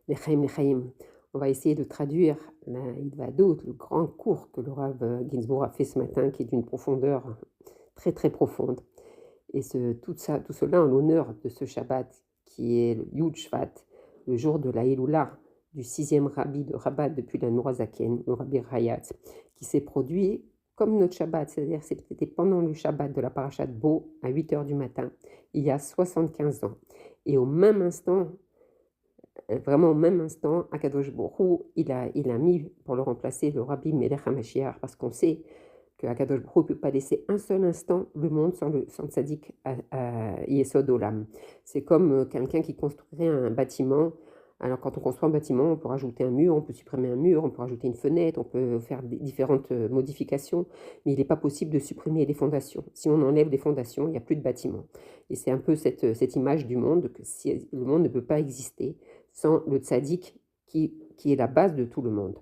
L'Echaim L'Echaim. On va essayer de traduire la Hitvadut, le grand cours que le Rav Ginsburg a fait ce matin, qui est d'une profondeur très très profonde. Et tout cela en l'honneur de ce Shabbat qui est le Yud Shvat, le jour de la Hilula du 6e rabbi de Rabat depuis la Nourazaken, le Rabbi Rayatz, qui s'est produit comme notre Shabbat, c'est-à-dire c'était pendant le Shabbat de la Parashat Bo à 8 h du matin, il y a 75 ans. Et au même instant, vraiment au même instant, Akadosh Baruch Hu, il a mis pour le remplacer le Rabbi Melech HaMashiach, parce qu'on sait que Akadosh Baruch Hu ne peut pas laisser un seul instant le monde sans le tzaddik à Yesod Olam. C'est comme quelqu'un qui construirait un bâtiment. Alors quand on construit un bâtiment, on peut rajouter un mur, on peut supprimer un mur, on peut rajouter une fenêtre, on peut faire différentes modifications, mais il n'est pas possible de supprimer les fondations. Si on enlève les fondations, il n'y a plus de bâtiment. Et c'est un peu cette image du monde, que si le monde ne peut pas exister sans le tzaddik qui est la base de tout le monde.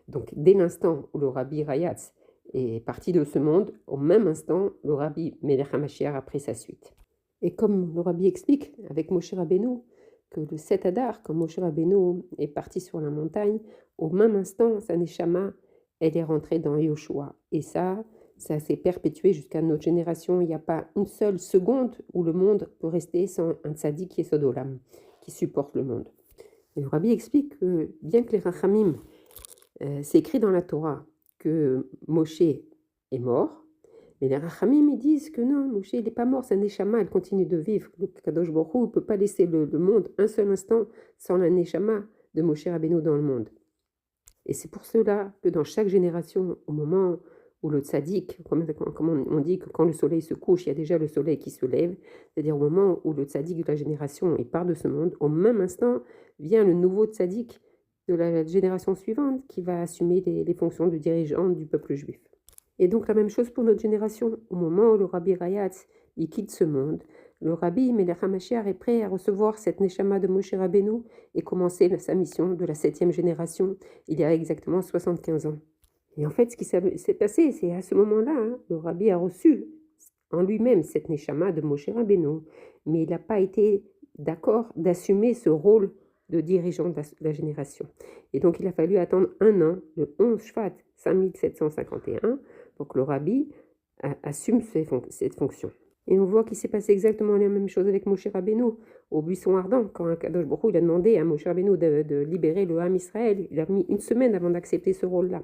Donc dès l'instant où le Rabbi Rayatz est parti de ce monde, au même instant, le Rabbi Melech HaMashiach a pris sa suite. Et comme le Rabbi explique avec Moshe Rabbeinu, que le 7 Adar, quand Moshe Rabbeinu est parti sur la montagne, au même instant, sa Neshama, elle est rentrée dans Yoshua. Et ça s'est perpétué jusqu'à notre génération. Il n'y a pas une seule seconde où le monde peut rester sans un tzaddik Yesod Olam qui supporte le monde. Et le Rabbi explique que bien que les Rachamim, c'est écrit dans la Torah que Moshe est mort, mais les Rachamim ils disent que non, Moshe il n'est pas mort, sa Neshama elle continue de vivre. Le Kadosh Baruch Hu ne peut pas laisser le monde un seul instant sans la Neshama de Moshe Rabbeinu dans le monde. Et c'est pour cela que dans chaque génération, au moment où le tzaddik, comme on dit que quand le soleil se couche, il y a déjà le soleil qui se lève, c'est-à-dire au moment où le tzaddik de la génération il part de ce monde, au même instant vient le nouveau tzaddik de la génération suivante qui va assumer les fonctions de dirigeant du peuple juif. Et donc la même chose pour notre génération. Au moment où le Rabbi Rayatz il quitte ce monde, le Rabbi Melech HaMashiach est prêt à recevoir cette Neshama de Moshe Rabbeinu et commencer sa mission de la 7e génération il y a exactement 75 ans. Et en fait, ce qui s'est passé, c'est à ce moment-là, le Rabbi a reçu en lui-même cette Neshama de Moshe Rabbeinu, mais il n'a pas été d'accord d'assumer ce rôle de dirigeant de la génération. Et donc il a fallu attendre un an, le 11 Shvat 5751, pour que le Rabbi assume cette fonction. Et on voit qu'il s'est passé exactement la même chose avec Moshe Rabbeinu au buisson ardent, quand Akadosh Baruch Hu il a demandé à Moshe Rabbeinu de libérer le Ham Israël. Il a mis une semaine avant d'accepter ce rôle-là.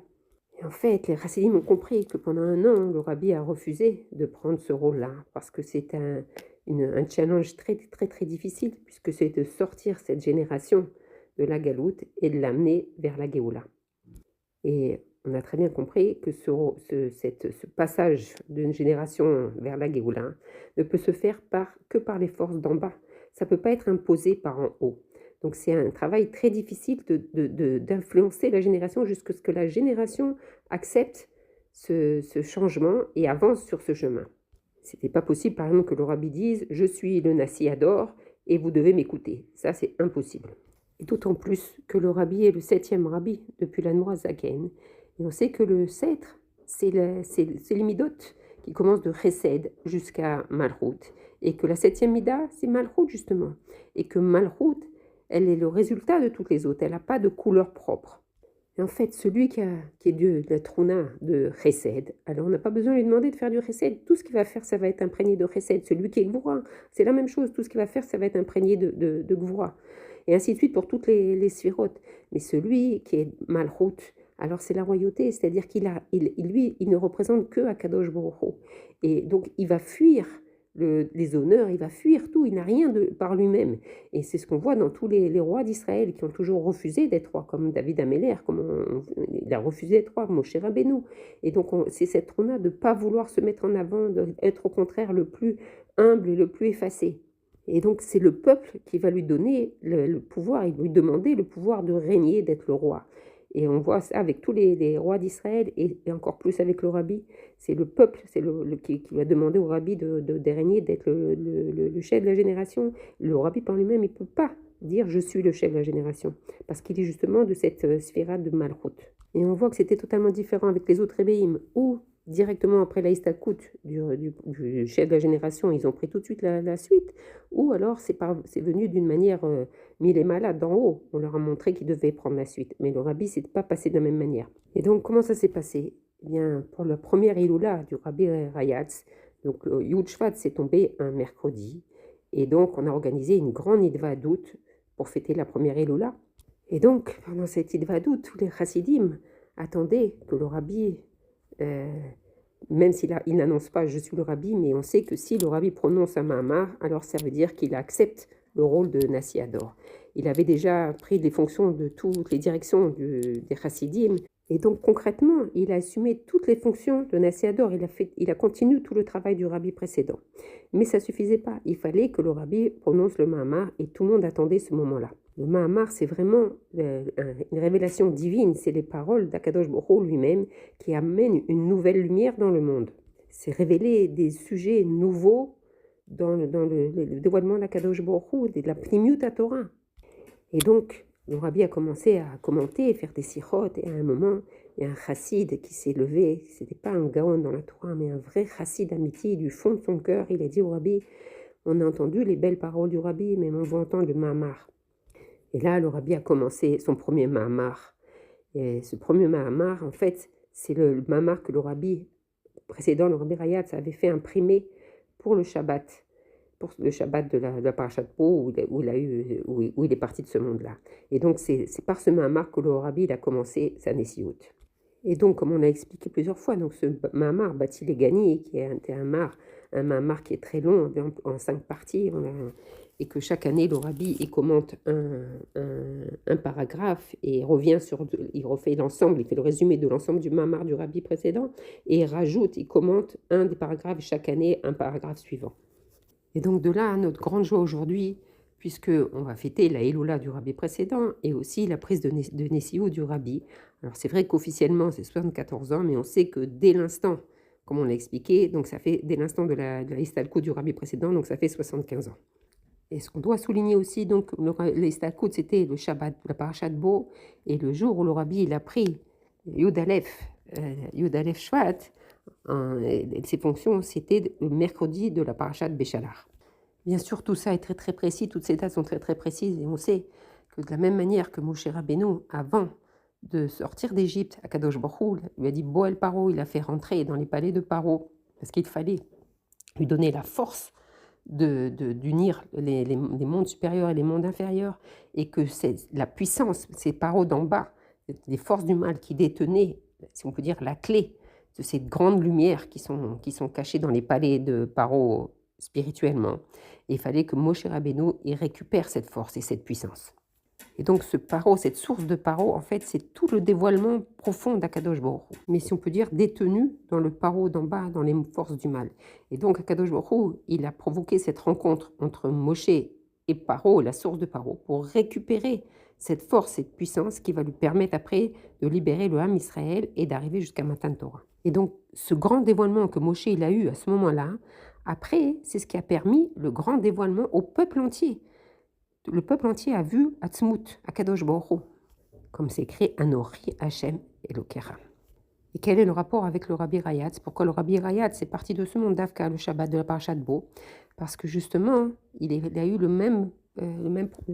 Et en fait, les Chassidim ont compris que pendant un an, le Rabbi a refusé de prendre ce rôle-là, parce que c'est un challenge très, très, très difficile, puisque c'est de sortir cette génération de la Galoute et de l'amener vers la Géoula. Et on a très bien compris que ce passage d'une génération vers la Géoula ne peut se faire que par les forces d'en bas. Ça ne peut pas être imposé par en haut. Donc c'est un travail très difficile d'influencer la génération jusqu'à ce que la génération accepte ce changement et avance sur ce chemin. Ce n'était pas possible, par exemple, que le Rabbi dise « Je suis le Nassi Ador et vous devez m'écouter ». Ça, c'est impossible. Et d'autant plus que le Rabbi est le 7e Rabbi depuis la Nourazaken. Et on sait que le Sètre, c'est les Midot qui commencent de Chesed jusqu'à Malchut. Et que la 7e Mida, c'est Malchut justement. Et que Malchut, elle est le résultat de toutes les autres. Elle n'a pas de couleur propre. Et en fait, celui qui est de la Trouna de Chesed, alors on n'a pas besoin de lui demander de faire du Chesed. Tout ce qu'il va faire, ça va être imprégné de Chesed. Celui qui est Gvura, c'est la même chose. Tout ce qu'il va faire, ça va être imprégné de Gvura. Et ainsi de suite pour toutes les sphirotes. Mais celui qui est Malchut, alors c'est la royauté, c'est-à-dire qu'il ne représente que Akadosh Baruch Hu. Et donc il va fuir les honneurs, il va fuir tout, il n'a rien par lui-même. Et c'est ce qu'on voit dans tous les rois d'Israël qui ont toujours refusé d'être rois, comme David Améler, il a refusé d'être roi, Moshe Rabbeinu. Et donc c'est cette trône de ne pas vouloir se mettre en avant, d'être au contraire le plus humble et le plus effacé. Et donc c'est le peuple qui va lui donner le pouvoir, il va lui demander le pouvoir de régner, d'être le roi. Et on voit ça avec tous les rois d'Israël et encore plus avec le Rabbi. C'est le peuple qui va demander au Rabbi de régner, d'être le chef de la génération. Le Rabbi par lui-même, il ne peut pas dire « je suis le chef de la génération » parce qu'il est justement de cette sphère de Malchut. Et on voit que c'était totalement différent avec les autres Rébéim où directement après la Istalkout du chef de la génération, ils ont pris tout de suite la suite, ou alors c'est venu d'une manière mille et malade d'en haut. On leur a montré qu'ils devaient prendre la suite, mais le rabbi s'est pas passé de la même manière. Et donc, comment ça s'est passé? Eh bien, pour la première Iloula du rabbi Rayatz, donc le Yud Shvat s'est tombé un mercredi, et donc on a organisé une grande Idva d'août pour fêter la première Iloula. Et donc, pendant cette Idva d'août, tous les chassidim attendaient que le rabbi, même s'il n'annonce pas je suis le rabbi, mais on sait que si le rabbi prononce un mahamar, alors ça veut dire qu'il accepte le rôle de Nassi Ador. Il avait déjà pris les fonctions de toutes les directions des chassidim, et donc concrètement, il a assumé toutes les fonctions de Nassi Ador. Il a continué tout le travail du rabbi précédent. Mais ça ne suffisait pas. Il fallait que le rabbi prononce le mahamar, et tout le monde attendait ce moment-là. Le mahamar, c'est vraiment une révélation divine. C'est les paroles d'Akadosh Baruch Hu lui-même qui amènent une nouvelle lumière dans le monde. C'est révéler des sujets nouveaux dans le dévoilement d'Akadosh Baruch Hu, de la Pnimiut Torah. Et donc, le rabbi a commencé à commenter, faire des sichot, et à un moment, il y a un chassid qui s'est levé. Ce n'était pas un gaon dans la Torah, mais un vrai chassid amiti du fond de son cœur. Il a dit au rabbi, on a entendu les belles paroles du rabbi, mais on veut entendre le mahamar. Et là, le rabbi a commencé son premier mahamar. Et ce premier mahamar, en fait, c'est le mahamar que le rabbi précédent, le rabbi Rayatz, avait fait imprimer pour le Shabbat de la Parashat Bo, où il est parti de ce monde-là. Et donc, c'est par ce mahamar que le rabbi il a commencé sa Nessiout. Et donc, comme on a expliqué plusieurs fois, donc ce mahamar, Bati Legani, qui est un mahamar qui est très long, en 5 parties, et que chaque année, le rabbi il commente un paragraphe et il refait l'ensemble, il fait le résumé de l'ensemble du mahamar du rabbi précédent, et il commente un des paragraphes chaque année, un paragraphe suivant. Et donc de là, notre grande joie aujourd'hui, puisqu'on va fêter la Elula du rabbi précédent et aussi la prise de Nessiou du rabbi. Alors c'est vrai qu'officiellement c'est 74 ans, mais on sait que dès l'instant, comme on l'a expliqué, donc ça fait dès l'instant de la Istalkout du rabbi précédent, donc ça fait 75 ans. Et ce qu'on doit souligner aussi, donc l'Istalkout c'était le Shabbat, la Parashat Bo, et le jour où le rabbi il a pris Yud Aleph Shvat, ses fonctions, c'était le mercredi de la Parashat Béchalar. Bien sûr, tout ça est très très précis, toutes ces dates sont très très précises, et on sait que de la même manière que Moshe Rabbeinu, avant de sortir d'Égypte, Akadosh Baruch Hu lui a dit Boel Paro, il a fait rentrer dans les palais de Paro, parce qu'il fallait lui donner la force d'unir les mondes supérieurs et les mondes inférieurs, et que c'est la puissance, ces Paro d'en bas, les forces du mal qui détenaient, si on peut dire, la clé de ces grandes lumières qui sont cachées dans les palais de Paro spirituellement. Et il fallait que Moshe Rabbeinu il récupère cette force et cette puissance. Et donc ce Paro, cette source de Paro, en fait, c'est tout le dévoilement profond d'Akadosh Baruch Hu. Mais si on peut dire détenu dans le Paro d'en bas, dans les forces du mal. Et donc Akadosh Baruch Hu, il a provoqué cette rencontre entre Moshe et Paro, la source de Paro, pour récupérer cette force, cette puissance qui va lui permettre après de libérer le Ham Israël et d'arriver jusqu'à Matan Torah. Et donc ce grand dévoilement que Moshe il a eu à ce moment-là, après, c'est ce qui a permis le grand dévoilement au peuple entier. Le peuple entier a vu Atzmut, Akadosh Baruch Hu, comme c'est écrit Anori Hashem Elokecha. Et quel est le rapport avec le Rabbi Rayatz? Pourquoi le Rabbi Rayatz est parti de ce monde d'Avka, le Shabbat de la Parashat Bo? Parce que justement, il a eu le même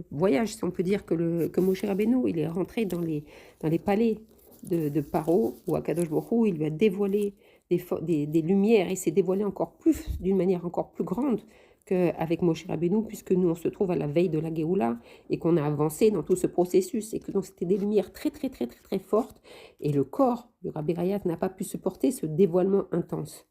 voyage, si on peut dire, que Moshe Rabbeinu. Il est rentré dans les palais de Paro, où Akadosh Baruch Hu, il lui a dévoilé des lumières, et s'est dévoilé encore plus, d'une manière encore plus grande qu'avec Moshe Rabbeinu, puisque nous on se trouve à la veille de la Géoula et qu'on a avancé dans tout ce processus, et que donc c'était des lumières très très très très très fortes, et le corps du Rabbi Rayatz n'a pas pu supporter ce dévoilement intense.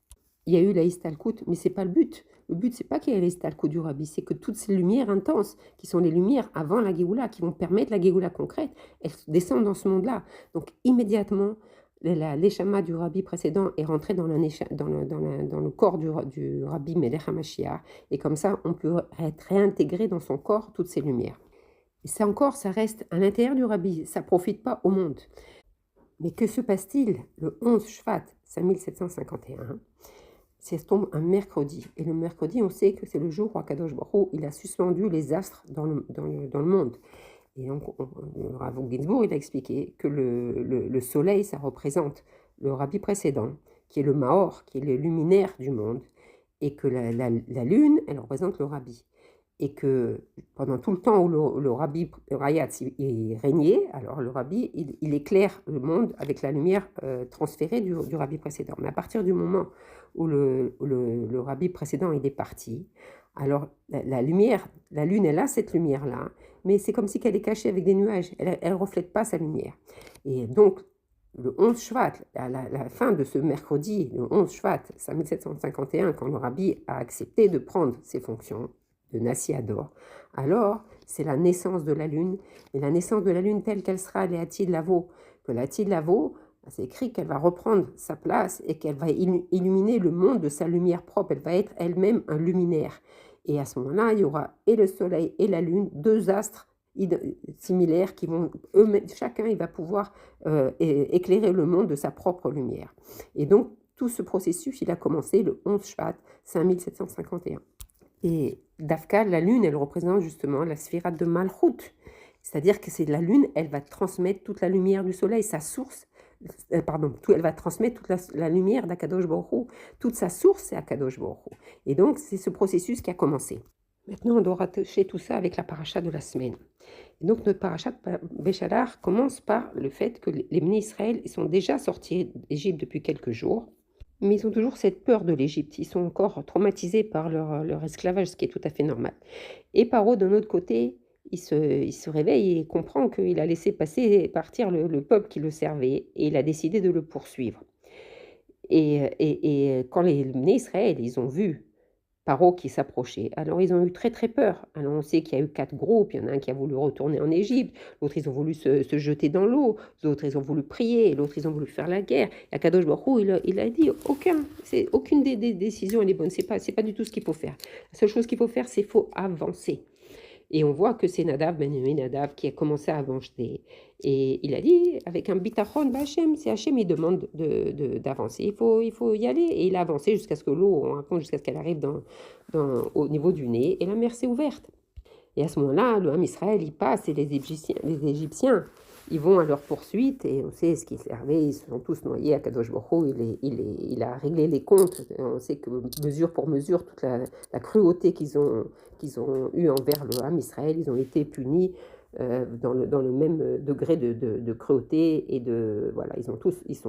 Il y a eu la Istalkout, mais c'est pas le but. Le but, c'est pas qu'il y ait la Istalkout du Rabbi, c'est que toutes ces lumières intenses, qui sont les lumières avant la Géoula, qui vont permettre la Géoula concrète, elles descendent dans ce monde-là. Donc immédiatement, l'échama du Rabbi précédent est rentré dans le corps du Rabbi Melech HaMashiach, et comme ça, on peut être réintégré dans son corps toutes ces lumières. Et ça encore, ça reste à l'intérieur du Rabbi, ça ne profite pas au monde. Mais que se passe-t-il le 11 Shvat 5751? Ça tombe un mercredi. Et le mercredi, on sait que c'est le jour où Akadosh Baruch Hu, il a suspendu les astres dans le monde. Et donc, le Rav Ginsburg, il a expliqué que le soleil, ça représente le rabbi précédent, qui est le Maor, qui est le luminaire du monde, et que la lune, elle représente le Rabbi. Et que pendant tout le temps où le Rabbi Rayatz il régnait, alors le Rabbi, il éclaire le monde avec la lumière transférée du Rabbi précédent. Mais à partir du moment où le Rabbi précédent il est parti, alors la lumière, la lune, elle a cette lumière-là, mais c'est comme si elle est cachée avec des nuages, elle ne reflète pas sa lumière. Et donc, le 11 Shvat, à la fin de ce mercredi, le 11 Shvat, 5751, quand le Rabbi a accepté de prendre ses fonctions de Nassi Ador, alors c'est la naissance de la lune, et la naissance de la lune telle qu'elle sera, Léati de Lavo, que Léati de Lavo, c'est écrit qu'elle va reprendre sa place et qu'elle va illuminer le monde de sa lumière propre, elle va être elle-même un luminaire. Et à ce moment-là, il y aura et le soleil et la lune, deux astres similaires qui vont, eux-mêmes, chacun il va pouvoir éclairer le monde de sa propre lumière. Et donc, tout ce processus, il a commencé le 11 Shvat, 5751. Et Dafka, la lune, elle représente justement la sphirate de Malchut. C'est-à-dire que c'est la lune, elle va transmettre toute la lumière du soleil, sa source, elle va transmettre toute la lumière d'Akadosh Baruch Hu. Toute sa source, c'est Akadosh Baruch Hu. Et donc, c'est ce processus qui a commencé. Maintenant, on doit rattacher tout ça avec la paracha de la semaine. Et donc, notre paracha de Béchalar commence par le fait que les Bnei Israël ils sont déjà sortis d'Égypte depuis quelques jours. Mais ils ont toujours cette peur de l'Égypte. Ils sont encore traumatisés par leur esclavage, ce qui est tout à fait normal. Et Paro, d'un autre côté, il se réveille et comprend qu'il a laissé partir le peuple qui le servait et il a décidé de le poursuivre. Et quand les Bnei Israël, ils ont vu Paro qui s'approchait, alors ils ont eu très très peur. Alors on sait qu'il y a eu 4 groupes, il y en a un qui a voulu retourner en Égypte, l'autre ils ont voulu se jeter dans l'eau, l'autre ils ont voulu prier, l'autre ils ont voulu faire la guerre. Et Akadosh Baruch Hu, il a dit aucune des décisions elle est bonne, c'est pas du tout ce qu'il faut faire. La seule chose qu'il faut faire, c'est qu'il faut avancer. Et on voit que c'est Nadav qui a commencé à avancer. Et il a dit, avec un bitachon, Hachem, c'est Hachem, il demande d'avancer. Il faut y aller. Et il a avancé jusqu'à ce que l'eau, on raconte, jusqu'à ce qu'elle arrive au niveau du nez. Et la mer s'est ouverte. Et à ce moment-là, le Ham Israël, il passe et les Égyptiens, ils vont à leur poursuite. Et on sait ce qui s'est arrivé. Ils se sont tous noyés. Akadosh Baruch Hu, il a réglé les comptes. On sait que mesure pour mesure, toute la cruauté qu'ils ont eu envers le Ham Israël, ils ont été punis dans le même degré de cruauté et voilà, ils sont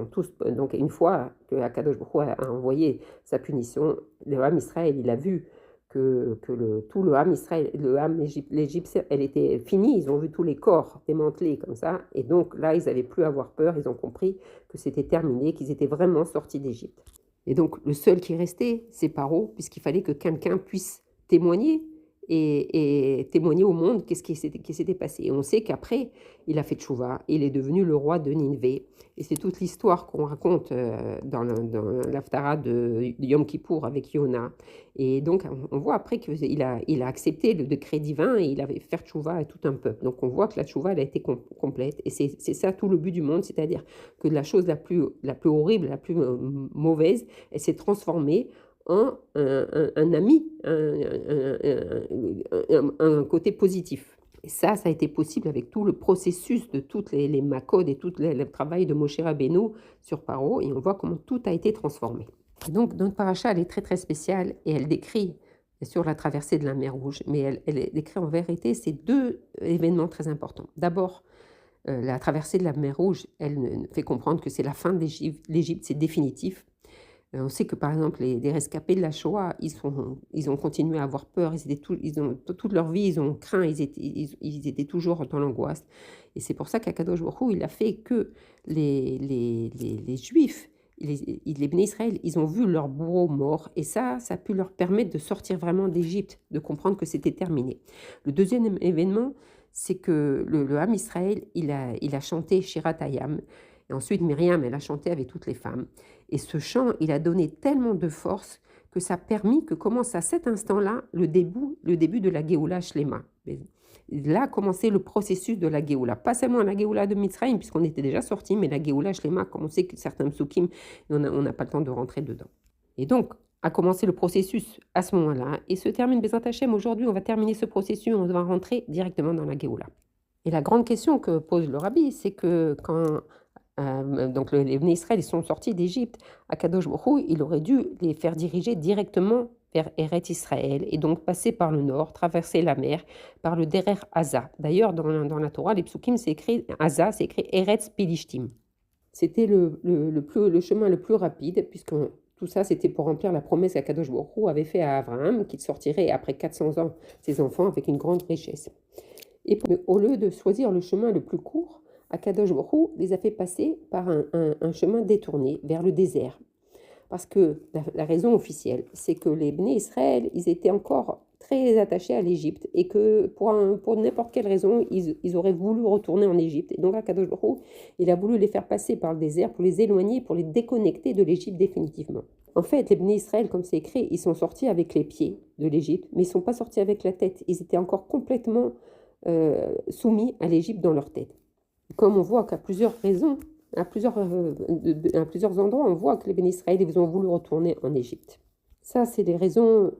tous donc une fois que Akadosh Baruch Hu a envoyé sa punition, le Ham Israël, il a vu que tout le Ham Israël, l'Égyptien, elle était finie, ils ont vu tous les corps démantelés comme ça, et donc là, ils n'avaient plus à avoir peur, ils ont compris que c'était terminé, qu'ils étaient vraiment sortis d'Égypte. Et donc, le seul qui restait, c'est Paro, puisqu'il fallait que quelqu'un puisse témoigner et témoigner au monde qu'est-ce qui s'était passé. Et on sait qu'après, il a fait tchouva, il est devenu le roi de Nineveh. Et c'est toute l'histoire qu'on raconte dans l'Haftara de Yom Kippour avec Yona. Et donc, on voit après qu'il a accepté le décret divin et il avait fait tchouva à tout un peuple. Donc, on voit que la tchouva, elle a été complète. Et c'est ça tout le but du monde, c'est-à-dire que la chose la plus horrible, la plus mauvaise, elle s'est transformée en un ami, un côté positif. Et ça a été possible avec tout le processus de toutes les makodes et tout le travail de Moshe Rabbeinu sur Paro, et on voit comment tout a été transformé. Et donc, notre paracha, elle est très très spéciale, et elle décrit sur la traversée de la mer Rouge, mais elle décrit en vérité ces deux événements très importants. D'abord, la traversée de la mer Rouge, elle fait comprendre que c'est la fin de l'Égypte, c'est définitif. On sait que par exemple les rescapés de la Shoah, ils ont continué à avoir peur, toute leur vie ils ont craint, ils étaient toujours dans l'angoisse. Et c'est pour ça qu'Akadosh Baruch Hu, il a fait que les Juifs, les Bnei Israël, ils ont vu leur bourreau mort, et ça a pu leur permettre de sortir vraiment d'Égypte, de comprendre que c'était terminé. Le deuxième événement, c'est que le Ham Israël, il a chanté Shirat Hayam. Et ensuite, Myriam, elle a chanté avec toutes les femmes. Et ce chant, il a donné tellement de force que ça a permis que commence à cet instant-là le début de la Géoula Shlema. Là a commencé le processus de la Géoula. Pas seulement la Géoula de Mitzrayim, puisqu'on était déjà sortis, mais la Géoula Shlema, comme on sait que certains psukim, on n'a pas le temps de rentrer dedans. Et donc, a commencé le processus à ce moment-là, et se termine Bezrat Hashem. Aujourd'hui, on va terminer ce processus, on va rentrer directement dans la Géoula. Et la grande question que pose le Rabbi, c'est que quand donc les Bnei Israël, ils sont sortis d'Égypte. Akadosh Baruch Hu, il aurait dû les faire diriger directement vers Eretz Israël et donc passer par le nord, traverser la mer, par le Derer Haza. D'ailleurs, dans la Torah, les psukim, c'est écrit Haza, c'est écrit Eretz Pilishtim. C'était le chemin le plus rapide, puisque tout ça, c'était pour remplir la promesse qu'Akadosh Baruch Hu avait fait à Abraham, qu'il sortirait après 400 ans ses enfants avec une grande richesse. Et au lieu de choisir le chemin le plus court, Akadosh Baruch Hu les a fait passer par un chemin détourné vers le désert. Parce que la raison officielle, c'est que les Bnei Israël, ils étaient encore très attachés à l'Égypte et que pour n'importe quelle raison, ils auraient voulu retourner en Égypte. Et donc Akadosh Baruch Hu, il a voulu les faire passer par le désert pour les éloigner, pour les déconnecter de l'Égypte définitivement. En fait, les Bnei Israël, comme c'est écrit, ils sont sortis avec les pieds de l'Égypte, mais ils ne sont pas sortis avec la tête. Ils étaient encore complètement soumis à l'Égypte dans leur tête. Comme on voit qu'à plusieurs raisons, à plusieurs endroits, on voit que les Béné Israël ils ont voulu retourner en Égypte. Ça, c'est des raisons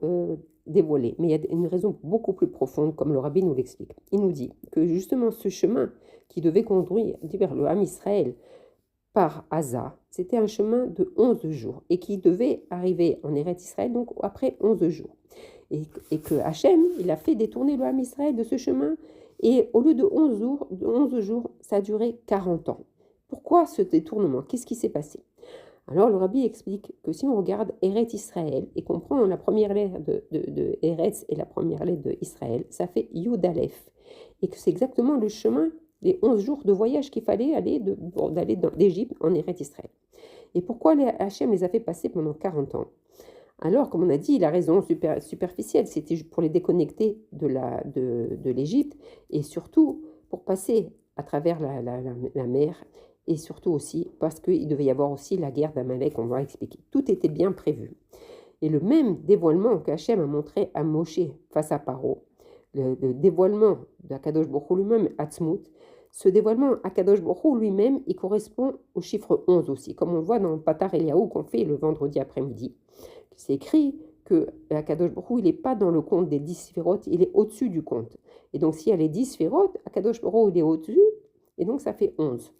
dévoilées. Mais il y a une raison beaucoup plus profonde, comme le Rabbi nous l'explique. Il nous dit que justement ce chemin qui devait conduire vers le Ham Israël par Haza, c'était un chemin de 11 jours et qui devait arriver en Eretz Israël, donc après 11 jours. Et que Hachem, il a fait détourner le Ham Israël de ce chemin, et au lieu de 11 jours, ça a duré 40 ans. Pourquoi ce détournement? Qu'est-ce qui s'est passé? Alors le Rabbi explique que si on regarde Eretz Israël et qu'on prend la première lettre de Eretz et la première lettre de Israël, ça fait Yud Aleph. Et que c'est exactement le chemin, les 11 jours de voyage qu'il fallait aller d'aller d'Égypte en Eretz Israël. Et pourquoi Hachem les a fait passer pendant 40 ans? Alors, comme on a dit, la raison superficielle, c'était pour les déconnecter de l'Égypte et surtout pour passer à travers la mer et surtout aussi parce qu'il devait y avoir aussi la guerre d'Amalek, on va expliquer. Tout était bien prévu. Et le même dévoilement qu'Hachem a montré à Moshe face à Paro, le dévoilement d'Akadosh Baruch Hu lui-même, Atzmut, ce dévoilement Akadosh Baruch Hu lui-même, il correspond au chiffre 11 aussi, comme on le voit dans Patar Eliaou qu'on fait le vendredi après-midi. C'est écrit que Akadosh Baruch Hu, il n'est pas dans le compte des 10 sphérotes, il est au-dessus du compte. Et donc, s'il y a les 10 sphérotes, Akadosh Baruch Hu, il est au-dessus, et donc ça fait 11.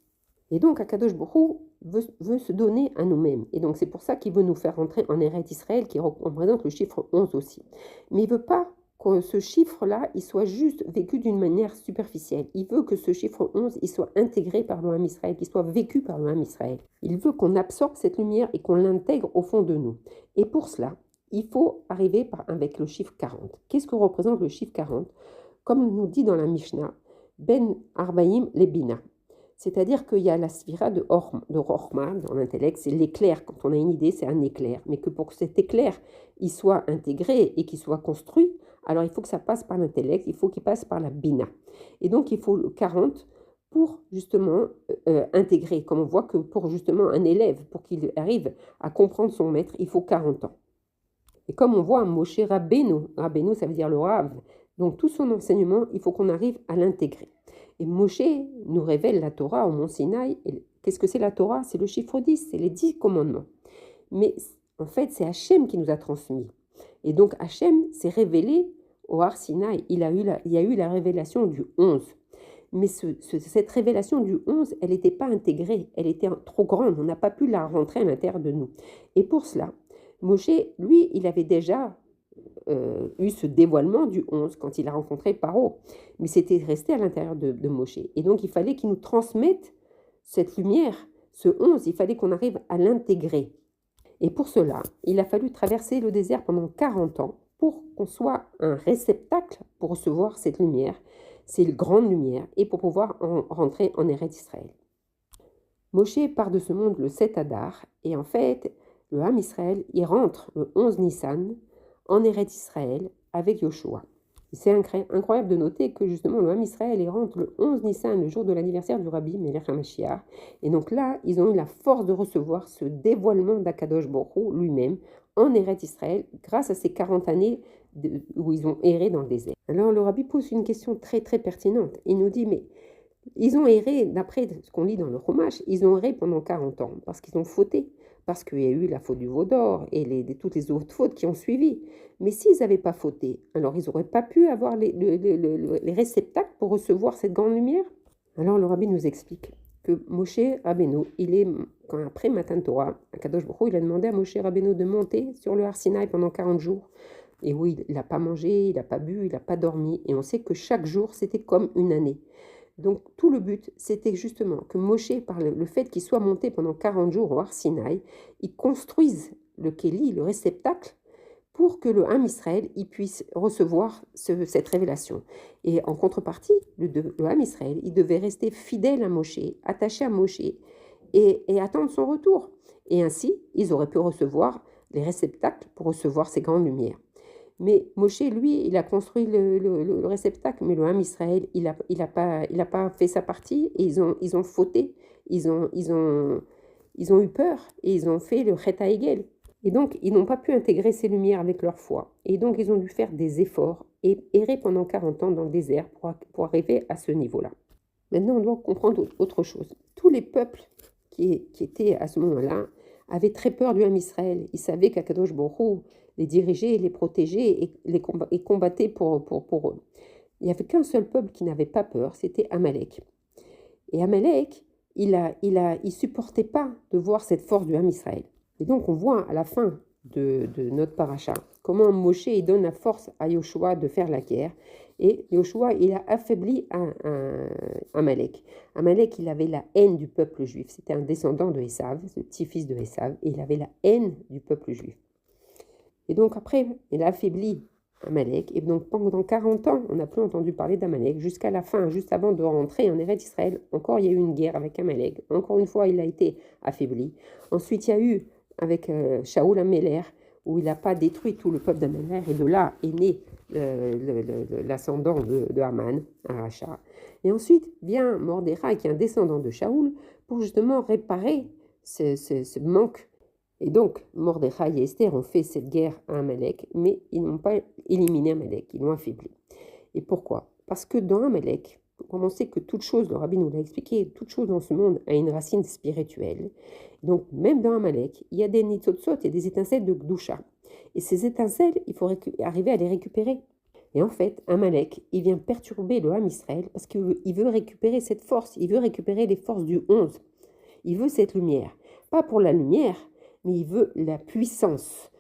Et donc, Akadosh Baruch Hu veut se donner à nous-mêmes. Et donc, c'est pour ça qu'il veut nous faire rentrer en Eretz Israël, qui représente le chiffre 11 aussi. Mais il ne veut pas que ce chiffre-là, il soit juste vécu d'une manière superficielle. Il veut que ce chiffre 11, il soit intégré par le Ham Israël, qu'il soit vécu par le Ham Israël. Il veut qu'on absorbe cette lumière et qu'on l'intègre au fond de nous. Et pour cela, il faut arriver avec le chiffre 40. Qu'est-ce que représente le chiffre 40? Comme nous dit dans la Mishnah, Ben Arbaïm Lebina. C'est-à-dire qu'il y a la sphira de Rochma dans l'intellect, c'est l'éclair. Quand on a une idée, c'est un éclair. Mais que pour que cet éclair il soit intégré et qu'il soit construit, alors il faut que ça passe par l'intellect, il faut qu'il passe par la bina. Et donc il faut le 40 pour justement intégrer. Comme on voit que pour justement un élève, pour qu'il arrive à comprendre son maître, il faut 40 ans. Et comme on voit Moshe Rabbeinu, ça veut dire le Rav, donc tout son enseignement, il faut qu'on arrive à l'intégrer. Et Moshe nous révèle la Torah au mont Sinaï. Qu'est-ce que c'est la Torah? C'est le chiffre 10, c'est les 10 commandements. Mais en fait, c'est Hachem qui nous a transmis. Et donc Hachem s'est révélé au Har Sinaï. Il y a eu la révélation du 11. Mais cette révélation du 11, elle n'était pas intégrée, elle était trop grande, on n'a pas pu la rentrer à l'intérieur de nous. Et pour cela, Moshe, lui, il avait déjà eu ce dévoilement du 11 quand il a rencontré Paro. Mais c'était resté à l'intérieur de Moshe. Et donc, il fallait qu'il nous transmette cette lumière, ce 11, il fallait qu'on arrive à l'intégrer. Et pour cela, il a fallu traverser le désert pendant 40 ans pour qu'on soit un réceptacle pour recevoir cette lumière, cette grande lumière, et pour pouvoir rentrer en Eretz Israël. Moshe part de ce monde le 7 Adar, et en fait, le Ham Israël, il rentre le 11 Nissan en Eretz Israël avec Yoshua. C'est incroyable de noter que justement le Ham Israël il rentre le 11 Nissan, le jour de l'anniversaire du Rabbi Melech HaMashiach. Et donc là, ils ont eu la force de recevoir ce dévoilement d'Akadosh Baruch Hu lui-même en Eretz Israël grâce à ces 40 années où ils ont erré dans le désert. Alors le Rabbi pose une question très très pertinente. Il nous dit, mais ils ont erré, d'après ce qu'on lit dans le Chumash, ils ont erré pendant 40 ans parce qu'ils ont fauté. Parce qu'il y a eu la faute du veau d'or et toutes les autres fautes qui ont suivi. Mais s'ils n'avaient pas fauté, alors ils n'auraient pas pu avoir les réceptacles pour recevoir cette grande lumière. Alors le Rabbi nous explique que Moshe Rabbeinu, quand après Matan Torah, Akadosh Baruch Hu, il a demandé à Moshe Rabbeinu de monter sur le Har Sinaï pendant 40 jours. Et oui, il n'a pas mangé, il n'a pas bu, il n'a pas dormi. Et on sait que chaque jour, c'était comme une année. Donc tout le but, c'était justement que Moshe, par le fait qu'il soit monté pendant 40 jours au Har Sinaï, il construise le Kéli, le réceptacle, pour que le Ham Israël il puisse recevoir cette révélation. Et en contrepartie, le Ham Israël, il devait rester fidèle à Moshe, attaché à Moshe, et attendre son retour. Et ainsi, ils auraient pu recevoir les réceptacles pour recevoir ces grandes lumières. Mais Moshe, lui, il a construit le réceptacle, mais le Ham Israël, il a pas fait sa partie, et ils ont fauté, ils ont eu peur, et ils ont fait le Chet HaEgel. Et donc, ils n'ont pas pu intégrer ces lumières avec leur foi. Et donc, ils ont dû faire des efforts et errer pendant 40 ans dans le désert pour arriver à ce niveau-là. Maintenant, on doit comprendre autre chose. Tous les peuples qui étaient à ce moment-là avaient très peur du Ham Israël. Ils savaient qu'Akadosh Baruch Hu les dirigeait, les protégeait et combattait pour eux. Il n'y avait qu'un seul peuple qui n'avait pas peur, c'était Amalek. Et Amalek, il supportait pas de voir cette force du Ham Israël. Et donc, on voit à la fin de notre paracha comment Moshe il donne la force à Yoshua de faire la guerre. Et Yoshua, il a affaibli Amalek. Amalek, il avait la haine du peuple juif. C'était un descendant de Esav, le petit-fils de Esav, et il avait la haine du peuple juif. Et donc, après, il a affaibli Amalek. Et donc, pendant 40 ans, on n'a plus entendu parler d'Amalek. Jusqu'à la fin, juste avant de rentrer en Eretz Israël, encore il y a eu une guerre avec Amalek. Encore une fois, il a été affaibli. Ensuite, il y a eu avec Shaoul Améler, où il n'a pas détruit tout le peuple d'Améler, et de là est né l'ascendant de Haman, Aracha. Et ensuite vient Mordechai, qui est un descendant de Shaoul, pour justement réparer ce manque. Et donc, Mordechai et Esther ont fait cette guerre à Amalek, mais ils n'ont pas éliminé Amalek, ils l'ont affaibli. Et pourquoi? Parce que dans Amalek, comme on sait que toute chose, le Rabbi nous l'a expliqué, toute chose dans ce monde a une racine spirituelle. Donc, même dans Amalek, il y a des nitzotzot, il y a des étincelles de Gdusha. Et ces étincelles, il faut arriver à les récupérer. Et en fait, Amalek, il vient perturber le Ham Israël parce qu'il veut récupérer cette force, il veut récupérer les forces du 11. Il veut cette lumière. Pas pour la lumière, mais il veut la puissance.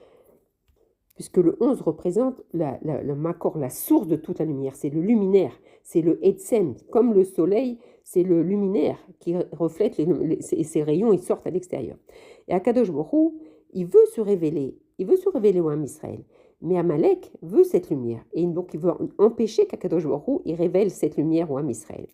Puisque le 11 représente le makor, la source de toute la lumière, c'est le luminaire, c'est le etzem, comme le soleil, c'est le luminaire qui reflète et ses rayons, ils sortent à l'extérieur. Et Akadosh Baruch Hu, il veut se révéler au Ham Israël, mais Amalek veut cette lumière, et donc il veut empêcher qu'Akadosh Baruch Hu, il révèle cette lumière au Ham Israël.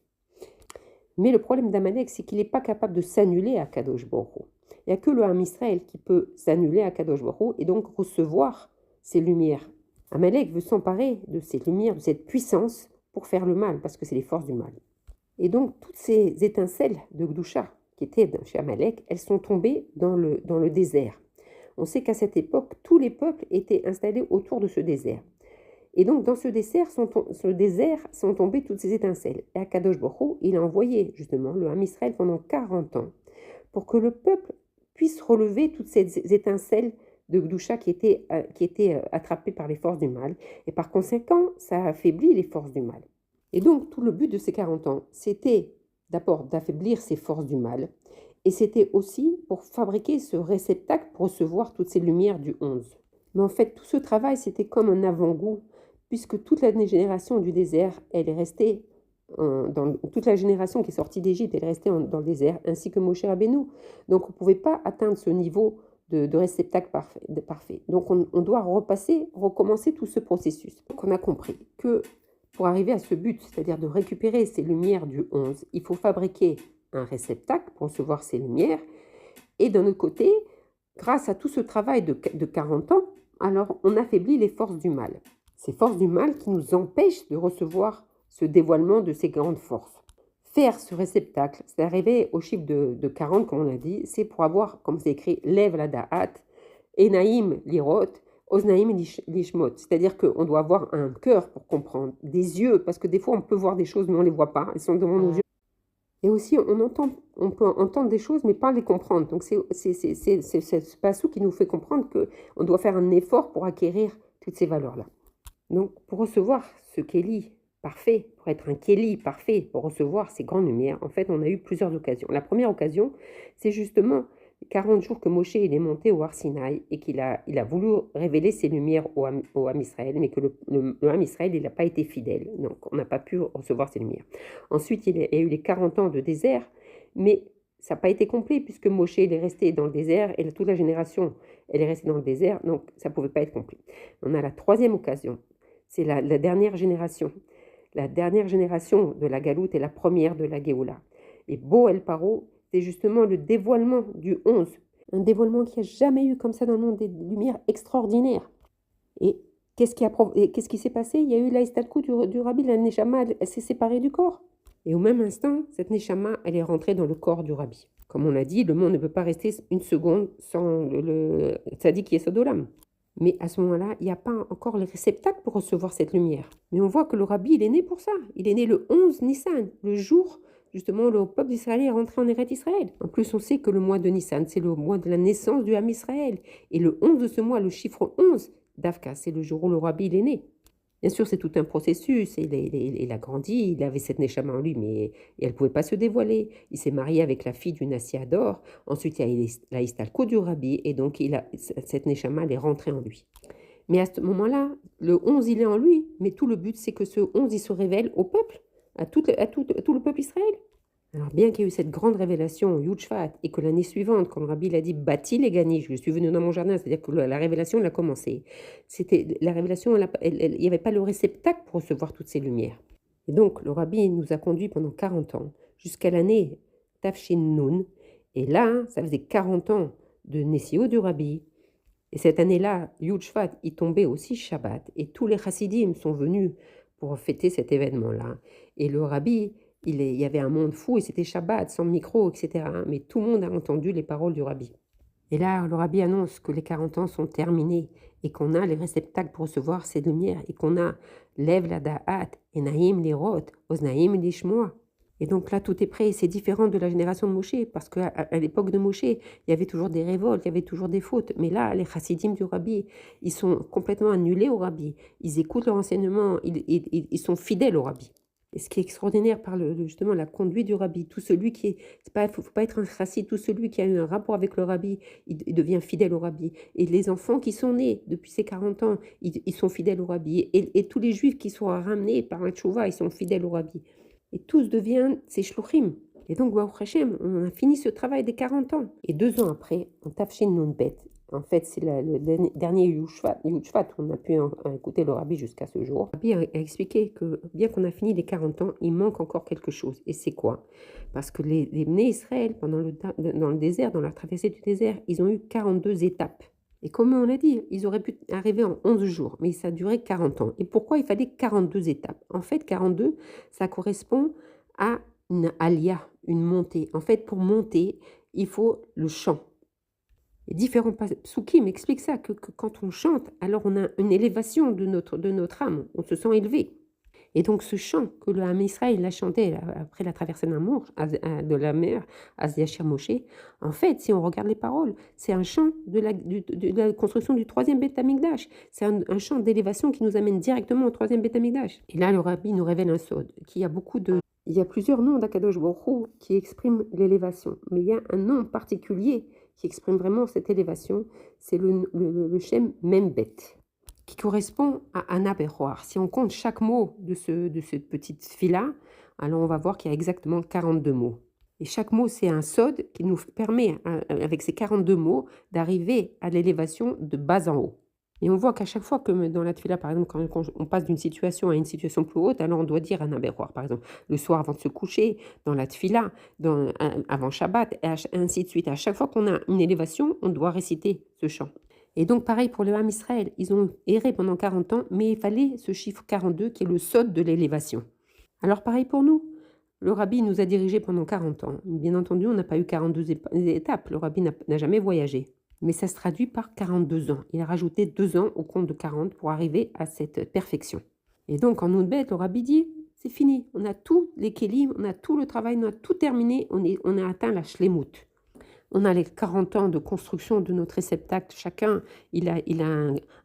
Mais le problème d'Amalek, c'est qu'il n'est pas capable de s'annuler à Akadosh Baruch Hu. Il n'y a que le Ham Israël qui peut s'annuler à Akadosh Baruch Hu et donc recevoir ces lumières. Amalek veut s'emparer de cette lumière, de cette puissance pour faire le mal, parce que c'est les forces du mal. Et donc, toutes ces étincelles de Gdusha qui étaient chez Amalek, elles sont tombées dans le désert. On sait qu'à cette époque, tous les peuples étaient installés autour de ce désert. Et donc, dans ce désert sont tombées toutes ces étincelles. Et Akadosh Baruch Hu, il a envoyé justement le Ham Israël pendant 40 ans pour que le peuple puisse relever toutes ces étincelles de Gdusha qui étaient attrapées par les forces du mal. Et par conséquent, ça a affaibli les forces du mal. Et donc, tout le but de ces 40 ans, c'était d'abord d'affaiblir ces forces du mal, et c'était aussi pour fabriquer ce réceptacle pour recevoir toutes ces lumières du 11. Mais en fait, tout ce travail, c'était comme un avant-goût, puisque toute la génération du désert, elle est restée, toute la génération qui est sortie d'Égypte, elle est restée dans le désert, ainsi que Moshe Rabbeinu. Donc, on ne pouvait pas atteindre ce niveau de réceptacle parfait. Donc, on doit recommencer tout ce processus. Donc, on a compris que pour arriver à ce but, c'est-à-dire de récupérer ces lumières du 11, il faut fabriquer un réceptacle pour recevoir ces lumières. Et d'un autre côté, grâce à tout ce travail de 40 ans, alors on affaiblit les forces du mal. Ces forces du mal qui nous empêchent de recevoir ce dévoilement de ces grandes forces. Faire ce réceptacle, c'est arriver au chiffre de 40, comme on l'a dit, c'est pour avoir, comme c'est écrit, Lev la da'at, Enaim lirot, Oznaim lishmot. C'est-à-dire qu'on doit avoir un cœur pour comprendre, des yeux, parce que des fois on peut voir des choses mais on ne les voit pas, elles sont devant nos yeux. Et aussi on peut entendre des choses mais pas les comprendre. Donc c'est ce passou qui nous fait comprendre qu'on doit faire un effort pour acquérir toutes ces valeurs-là. Donc pour recevoir ce Kéli parfait, pour être un Kéli parfait, pour recevoir ces grandes lumières, en fait, on a eu plusieurs occasions. La première occasion, c'est justement 40 jours que Moshe il est monté au Har Sinaï et il a voulu révéler ses lumières au Ham Israël, mais que le Ham Israël, il n'a pas été fidèle. Donc, on n'a pas pu recevoir ces lumières. Ensuite, il y a eu les 40 ans de désert, mais ça n'a pas été complet puisque Moshe il est resté dans le désert et toute la génération, elle est restée dans le désert, donc ça ne pouvait pas être complet. On a la troisième occasion, c'est la dernière génération. La dernière génération de la Galoute est la première de la Géoula. Et Bo El Paro, c'est justement le dévoilement du 11. Un dévoilement qui n'a jamais eu comme ça dans le monde, des lumières extraordinaires. Et qu'est-ce qui s'est passé? Il y a eu l'Aïstalkou du Rabbi, la Neshama, elle s'est séparée du corps. Et au même instant, cette Neshama, elle est rentrée dans le corps du Rabbi. Comme on l'a dit, le monde ne peut pas rester une seconde sans le tzaddik Yesod Olam. Mais à ce moment-là, il n'y a pas encore les réceptacles pour recevoir cette lumière. Mais on voit que le Rabbi, il est né pour ça. Il est né le 11 Nissan, le jour, justement, où le peuple d'Israël est rentré en Eretz Israël. En plus, on sait que le mois de Nissan, c'est le mois de la naissance du Ham Israël. Et le 11 de ce mois, le chiffre 11, Davka, c'est le jour où le Rabbi, il est né. Bien sûr, c'est tout un processus. Il a grandi, il avait cette Neshama en lui, mais elle ne pouvait pas se dévoiler. Il s'est marié avec la fille du Nassiador. Ensuite, il y a la Istalko du Rabbi, et donc cette Neshama, elle est rentrée en lui. Mais à ce moment-là, le 11, il est en lui, mais tout le but, c'est que ce 11, il se révèle au peuple, à tout le peuple Israël. Alors, bien qu'il y ait eu cette grande révélation, Yud-Shvat, et que l'année suivante, quand le Rabbi l'a dit, bâtis les gagnis, je suis venu dans mon jardin, c'est-à-dire que la révélation, elle a commencé. C'était la révélation, il n'y avait pas le réceptacle pour recevoir toutes ces lumières. Et donc, le Rabbi nous a conduits pendant 40 ans, jusqu'à l'année Tafshin Nun. Et là, ça faisait 40 ans de Nessio du Rabbi. Et cette année-là, Yud-Shvat, il tombait aussi Shabbat. Et tous les chassidim sont venus pour fêter cet événement-là. Et le Rabbi, il y avait un monde fou et c'était Shabbat, sans micro, etc. Mais tout le monde a entendu les paroles du Rabbi. Et là, le Rabbi annonce que les 40 ans sont terminés et qu'on a les réceptacles pour recevoir ces lumières et qu'on a Lev la Da'at, et Naïm l'Irot, Oznaïm l'Ishmoa. Et donc là, tout est prêt. C'est différent de la génération de Moshe, parce qu'à l'époque de Moshe, il y avait toujours des révoltes, il y avait toujours des fautes. Mais là, les chassidim du Rabbi, ils sont complètement annulés au Rabbi. Ils écoutent leur enseignement, ils sont fidèles au Rabbi. Et ce qui est extraordinaire par justement la conduite du Rabbi, tout celui qui est, faut pas être un chassid, tout celui qui a eu un rapport avec le Rabbi, il devient fidèle au Rabbi. Et les enfants qui sont nés depuis ces 40 ans, ils sont fidèles au Rabbi. Et tous les juifs qui sont ramenés par la tchouva, ils sont fidèles au Rabbi. Et tous deviennent ces shluchim. Et donc, Baruch Hashem, on a fini ce travail des 40 ans. Et 2 ans après, on Tafshin Nun Bet. En fait, c'est le dernier Yud-Shvat. On a pu écouter le Rabbi jusqu'à ce jour. Le Rabbi a expliqué que bien qu'on a fini les 40 ans, il manque encore quelque chose. Et c'est quoi? Parce que les Bnei Israël, dans le désert, dans leur traversée du désert, ils ont eu 42 étapes. Et comme on l'a dit, ils auraient pu arriver en 11 jours, mais ça a duré 40 ans. Et pourquoi il fallait 42 étapes? En fait, 42, ça correspond à une alia, une montée. En fait, pour monter, il faut le chant. Et différents psukim m'expliquent ça, que quand on chante, alors on a une élévation de notre âme, on se sent élevé. Et donc ce chant que le Ham Israël a chanté après la traversée de la mer, Yashir Moshe, en fait, si on regarde les paroles, c'est un chant de la construction du 3e Beth Amikdash. C'est un chant d'élévation qui nous amène directement au 3e Beth Amikdash. Et là, le Rabbi nous révèle un sod, qu'il y a il y a plusieurs noms d'Akadosh Baruch Hu qui expriment l'élévation, mais il y a un nom particulier qui exprime vraiment cette élévation, c'est le Shem Membet, qui correspond à Anna Beroar. Si on compte chaque mot de cette petite fila, alors on va voir qu'il y a exactement 42 mots. Et chaque mot, c'est un sod qui nous permet, avec ces 42 mots, d'arriver à l'élévation de bas en haut. Et on voit qu'à chaque fois que dans la tefila, par exemple, quand on passe d'une situation à une situation plus haute, alors on doit dire un aberroir. Par exemple, le soir avant de se coucher, dans la tefila, avant Shabbat, et ainsi de suite. À chaque fois qu'on a une élévation, on doit réciter ce chant. Et donc, pareil pour le Ham Israël, ils ont erré pendant 40 ans, mais il fallait ce chiffre 42 qui est le sod de l'élévation. Alors, pareil pour nous. Le Rabbi nous a dirigés pendant 40 ans. Bien entendu, on n'a pas eu 42 étapes. Le Rabbi n'a jamais voyagé. Mais ça se traduit par 42 ans. Il a rajouté 2 ans au compte de 40 pour arriver à cette perfection. Et donc, en Noutbet, le Rabbi dit, c'est fini. On a tous les kélim, on a tout le travail, on a tout terminé, on a atteint la shlemut. On a les 40 ans de construction de notre réceptacle. Chacun, il a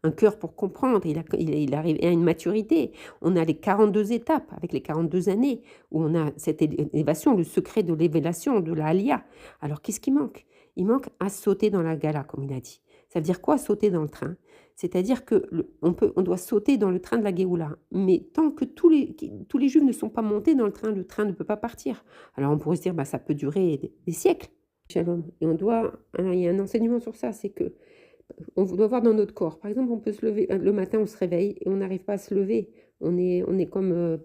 un cœur pour comprendre. Il arrive à une maturité. On a les 42 étapes avec les 42 années où on a cette élévation, le secret de l'élévation, de la alia. Alors, qu'est-ce qui manque? Il manque à sauter dans la gala, comme il a dit. Ça veut dire quoi, sauter dans le train? C'est-à-dire que on doit sauter dans le train de la Géoula. Mais tant que tous les Juifs ne sont pas montés dans le train ne peut pas partir. Alors, on pourrait se dire, bah, ça peut durer des siècles. Shalom. Et il y a un enseignement sur ça, c'est que on doit voir dans notre corps. Par exemple, on peut se lever, le matin, on se réveille et on n'arrive pas à se lever. On est comme,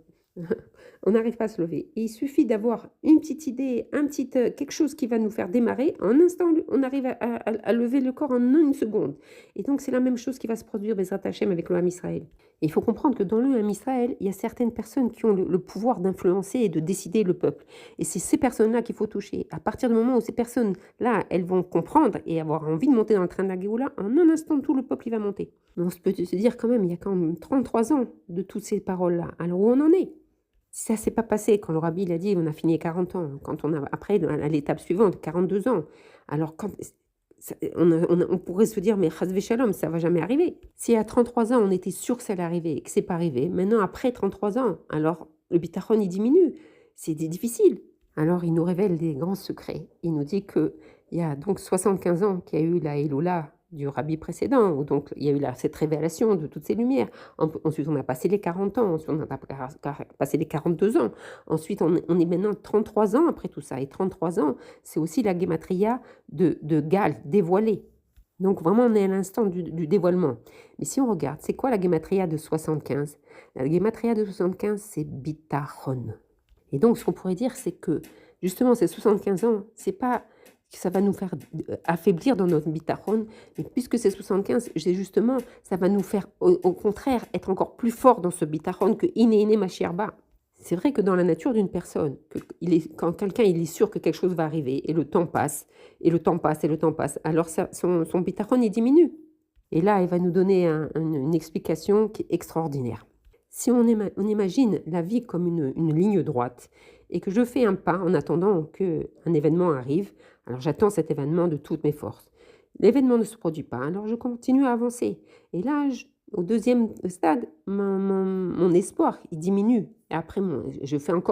on n'arrive pas à se lever. Et il suffit d'avoir une petite idée, quelque chose qui va nous faire démarrer. En un instant, on arrive à lever le corps en une seconde. Et donc, c'est la même chose qui va se produire, Bezrat Hashem, avec le Ham Israël. Et il faut comprendre que dans le Ham Israël, il y a certaines personnes qui ont le pouvoir d'influencer et de décider le peuple. Et c'est ces personnes-là qu'il faut toucher. À partir du moment où ces personnes-là, elles vont comprendre et avoir envie de monter dans le train de la Géoula, en un instant, tout le peuple, il va monter. Mais on peut se dire quand même, il y a quand même 33 ans de toutes ces paroles-là. Alors, où on en est? Si ça ne s'est pas passé, quand le rabbi il a dit on a fini à 40 ans, quand on a, après, à l'étape suivante, 42 ans, alors on pourrait se dire mais chas v'shalom, ça ne va jamais arriver. Si à 33 ans on était sûr que ça allait arriver et que ce n'est pas arrivé, maintenant après 33 ans, alors le bitachon il diminue, c'est difficile. Alors il nous révèle des grands secrets. Il nous dit qu'il y a donc 75 ans qu'il y a eu la Elula du rabbi précédent, où donc il y a eu cette révélation de toutes ces lumières. Ensuite, on a passé les 40 ans, ensuite on a passé les 42 ans. Ensuite, on est maintenant 33 ans après tout ça. Et 33 ans, c'est aussi la guématria de Gal, dévoilée. Donc vraiment, on est à l'instant du dévoilement. Mais si on regarde, c'est quoi la guématria de 75? La guématria de 75, c'est bitachon. Et donc, ce qu'on pourrait dire, c'est que justement, ces 75 ans, c'est pas que ça va nous faire affaiblir dans notre bitachon, mais puisque c'est 75, c'est justement, ça va nous faire, au contraire, être encore plus fort dans ce bitachon que iné machierba. C'est vrai que dans la nature d'une personne, quand quelqu'un il est sûr que quelque chose va arriver, et le temps passe, et le temps passe, et le temps passe, alors son bitachon il diminue. Et là, il va nous donner une explication qui est extraordinaire. Si on imagine la vie comme une ligne droite, et que je fais un pas en attendant qu'un événement arrive, alors j'attends cet événement de toutes mes forces. L'événement ne se produit pas, alors je continue à avancer. Et là, au deuxième stade, mon espoir, il diminue. Et après,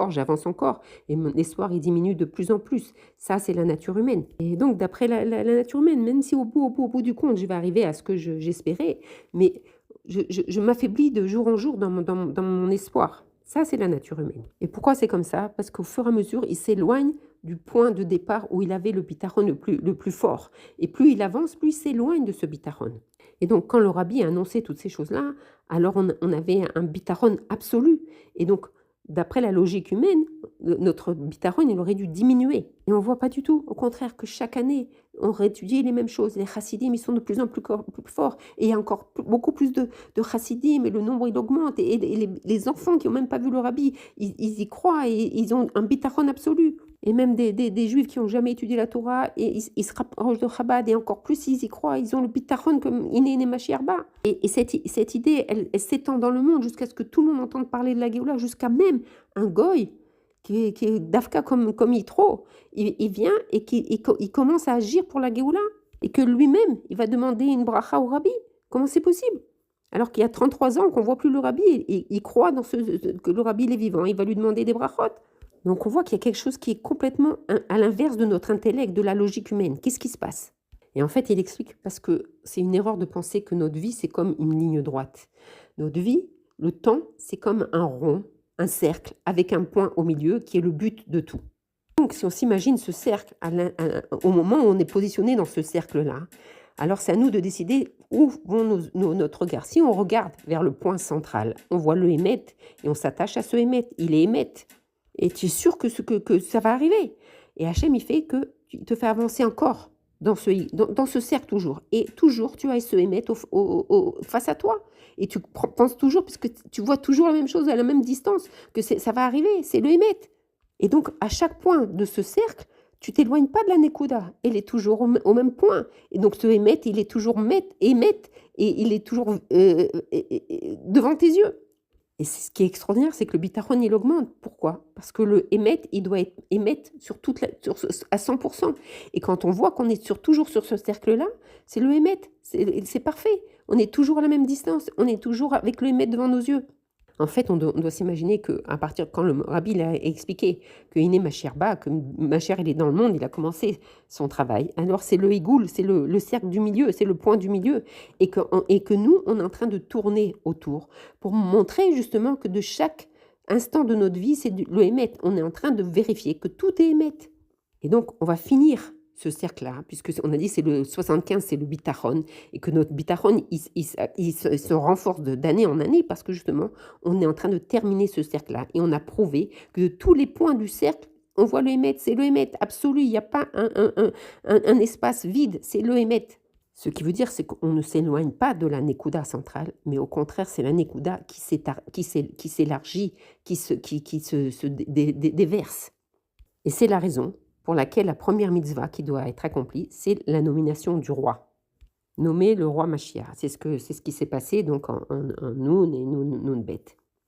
j'avance encore, et mon espoir, il diminue de plus en plus. Ça, c'est la nature humaine. Et donc, d'après la nature humaine, même si au bout du compte, je vais arriver à ce que j'espérais, mais je m'affaiblis de jour en jour dans mon espoir. Ça, c'est la nature humaine. Et pourquoi c'est comme ça? Parce qu'au fur et à mesure, il s'éloigne du point de départ où il avait le bitachon le plus fort. Et plus il avance, plus il s'éloigne de ce bitachon. Et donc, quand le rabbi a annoncé toutes ces choses-là, alors on avait un bitachon absolu. Et donc, d'après la logique humaine, notre bitachon, il aurait dû diminuer. Et on ne voit pas du tout. Au contraire, que chaque année, on réétudie les mêmes choses. Les chassidim, ils sont de plus en plus forts. Et il y a encore beaucoup plus de chassidim, et le nombre, il augmente. Et les enfants qui n'ont même pas vu le rabbi, ils y croient, et ils ont un bitachon absolu. Et même des juifs qui n'ont jamais étudié la Torah, et ils se rapprochent de Chabad, et encore plus, ils y croient, ils ont le bitachon comme Iné Machierba. Et cette idée, elle s'étend dans le monde jusqu'à ce que tout le monde entende parler de la Géoula, jusqu'à même un goy qui est d'Afka comme Yitro, il vient et il commence à agir pour la Géoula, et que lui-même, il va demander une bracha au rabbi. Comment c'est possible? Alors qu'il y a 33 ans qu'on ne voit plus le rabbi, et il croit que le rabbi il est vivant, il va lui demander des brachot. Donc on voit qu'il y a quelque chose qui est complètement à l'inverse de notre intellect, de la logique humaine. Qu'est-ce qui se passe? Et en fait, il explique parce que c'est une erreur de penser que notre vie, c'est comme une ligne droite. Notre vie, le temps, c'est comme un rond, un cercle, avec un point au milieu qui est le but de tout. Donc si on s'imagine ce cercle au moment où on est positionné dans ce cercle-là, alors c'est à nous de décider où vont notre regard. Si on regarde vers le point central, on voit le émet et on s'attache à ce émet. Il est émet. Et tu es sûr que ça va arriver. Et Hachem, il fait que tu te fais avancer encore dans ce cercle toujours. Et toujours, tu as ce émettre face à toi. Et tu penses toujours, puisque tu vois toujours la même chose à la même distance, que ça va arriver, c'est le émettre. Et donc, à chaque point de ce cercle, tu t'éloignes pas de la Nekuda. Elle est toujours au même point. Et donc, ce émettre, il est toujours émettre, et il est toujours devant tes yeux. Et c'est ce qui est extraordinaire, c'est que le bitachon, il augmente. Pourquoi? Parce que le émet, il doit être émet sur toute la sur ce à 100. Et quand on voit qu'on est toujours sur ce cercle-là, c'est le émet, c'est parfait. On est toujours à la même distance, on est toujours avec le émet devant nos yeux. En fait, on doit s'imaginer qu'à partir quand le rabbi il a expliqué que Iné Mashiach ba, que Mashiach il est dans le monde, il a commencé son travail. Alors c'est le higoul, c'est le cercle du milieu, c'est le point du milieu, et que nous, on est en train de tourner autour pour montrer justement que de chaque instant de notre vie, c'est le émet. On est en train de vérifier que tout est émet. Et donc, on va finir ce cercle-là, puisque on a dit c'est le 75, c'est le bitachon, et que notre bitachon, il se renforce d'année en année, parce que justement, on est en train de terminer ce cercle-là, et on a prouvé que de tous les points du cercle, on voit le émet, c'est le émet absolu, il n'y a pas un espace vide, c'est le émet. Ce qui veut dire, c'est qu'on ne s'éloigne pas de la Nekuda centrale, mais au contraire, c'est la Nekuda qui s'élargit, qui se déverse. Et c'est la raison pour laquelle la première mitzvah qui doit être accomplie, c'est la nomination du roi, nommer le roi Mashiach. C'est ce qui s'est passé donc en Noun et Noun Bet.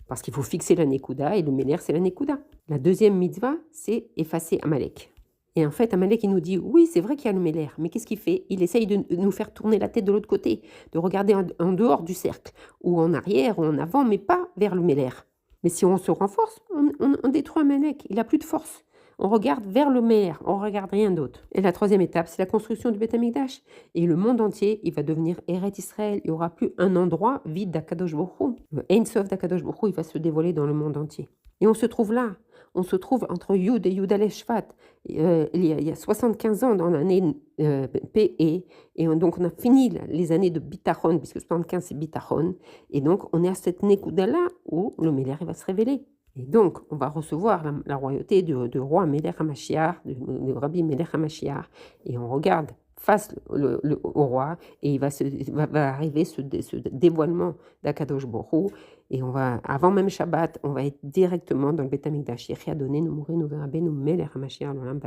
Parce qu'il faut fixer la Nekuda, et le Meler, c'est la Nekuda. La deuxième mitzvah, c'est effacer Amalek. Et en fait, Amalek, il nous dit, oui, c'est vrai qu'il y a le Meler, mais qu'est-ce qu'il fait? Il essaye de nous faire tourner la tête de l'autre côté, de regarder en dehors du cercle, ou en arrière, ou en avant, mais pas vers le Meler. Mais si on se renforce, on détruit Amalek, il n'a plus de force. On regarde vers le Meler, on ne regarde rien d'autre. Et la troisième étape, c'est la construction du Beth Amikdash. Et le monde entier, il va devenir Eret Israël. Il n'y aura plus un endroit vide d'Akadosh Baruch Hu. Le Ein Sof d'Akadosh Baruch Hu, il va se dévoiler dans le monde entier. Et on se trouve là. On se trouve entre Yud et Yud Aleph Shvat. Il y a 75 ans dans l'année PE. Et donc on a fini les années de Bitachon, puisque 75 c'est Bitachon. Et donc on est à cette Nekuda-là où le Meler va se révéler. Et donc, on va recevoir la royauté du roi Melech HaMashiach, du rabbi Melech HaMashiach, et on regarde face au roi, et il va arriver ce dévoilement d'Akadosh Baruch Hu, et on va, avant même Shabbat, on va être directement dans le Beth Amikdash. Yechia Adonai, nous mourir, nous verra, nous Melech HaMashiach, l'Olam.